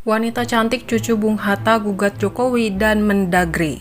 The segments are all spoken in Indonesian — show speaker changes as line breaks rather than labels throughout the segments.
Wanita cantik cucu Bung Hatta gugat Jokowi dan Mendagri.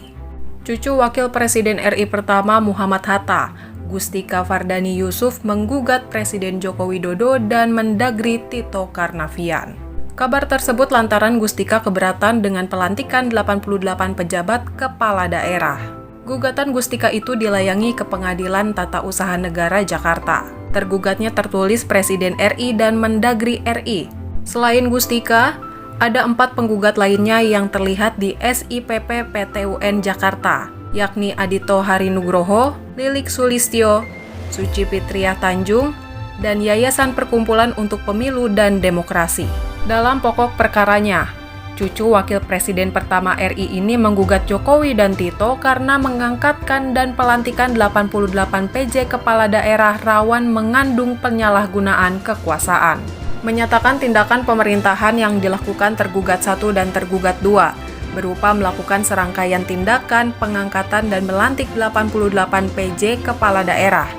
Cucu Wakil Presiden RI pertama Muhammad Hatta, Gustika Fardani Yusuf menggugat Presiden Joko Widodo dan Mendagri Tito Karnavian. Kabar tersebut lantaran Gustika keberatan dengan pelantikan 88 pejabat kepala daerah. Gugatan Gustika itu dilayangi ke Pengadilan Tata Usaha Negara Jakarta. Tergugatnya tertulis Presiden RI dan Mendagri RI. Selain Gustika, ada 4 penggugat lainnya yang terlihat di SIPP PT UN Jakarta, yakni Adito Harinugroho, Lilik Sulistyo, Suci Fitriah Tanjung, dan Yayasan Perkumpulan untuk Pemilu dan Demokrasi. Dalam pokok perkaranya, cucu Wakil Presiden pertama RI ini menggugat Jokowi dan Tito karena mengangkatkan dan pelantikan 88 PJ kepala daerah rawan mengandung penyalahgunaan kekuasaan. Menyatakan tindakan pemerintahan yang dilakukan tergugat 1 dan tergugat 2, berupa melakukan serangkaian tindakan pengangkatan dan melantik 88 PJ kepala daerah.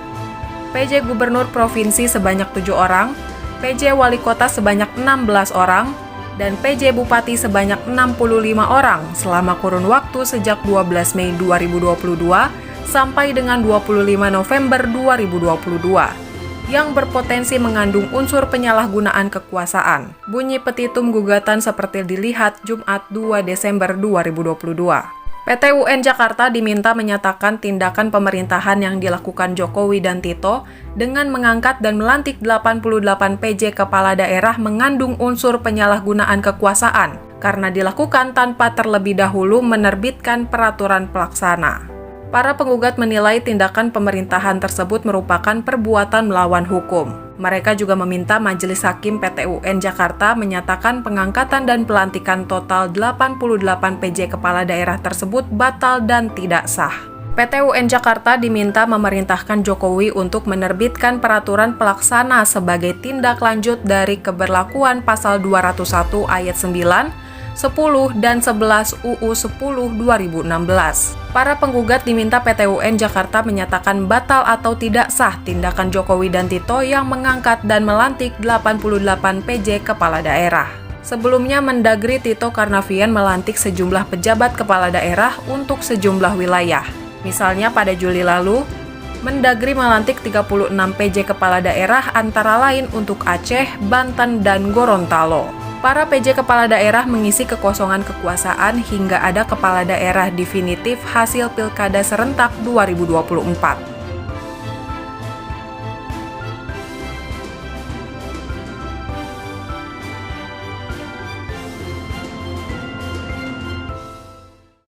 PJ Gubernur Provinsi sebanyak 7 orang, PJ Wali Kota sebanyak 16 orang, dan PJ Bupati sebanyak 65 orang selama kurun waktu sejak 12 Mei 2022 sampai dengan 25 November 2022. Yang berpotensi mengandung unsur penyalahgunaan kekuasaan. Bunyi petitum gugatan seperti dilihat Jumat 2 Desember 2022. PT UN Jakarta diminta menyatakan tindakan pemerintahan yang dilakukan Jokowi dan Tito dengan mengangkat dan melantik 88 PJ kepala daerah mengandung unsur penyalahgunaan kekuasaan karena dilakukan tanpa terlebih dahulu menerbitkan peraturan pelaksana. Para penggugat menilai tindakan pemerintahan tersebut merupakan perbuatan melawan hukum. Mereka juga meminta Majelis Hakim PT UN Jakarta menyatakan pengangkatan dan pelantikan total 88 PJ kepala daerah tersebut batal dan tidak sah. PT UN Jakarta diminta memerintahkan Jokowi untuk menerbitkan peraturan pelaksana sebagai tindak lanjut dari keberlakuan pasal 201 ayat 9, 10 dan 11 UU 10 2016. Para penggugat diminta PT UN Jakarta menyatakan batal atau tidak sah tindakan Jokowi dan Tito yang mengangkat dan melantik 88 PJ kepala daerah. Sebelumnya Mendagri Tito Karnavian melantik sejumlah pejabat kepala daerah untuk sejumlah wilayah. Misalnya pada Juli lalu, Mendagri melantik 36 PJ kepala daerah antara lain untuk Aceh, Banten, dan Gorontalo. Para PJ kepala daerah mengisi kekosongan kekuasaan hingga ada kepala daerah definitif hasil Pilkada serentak 2024.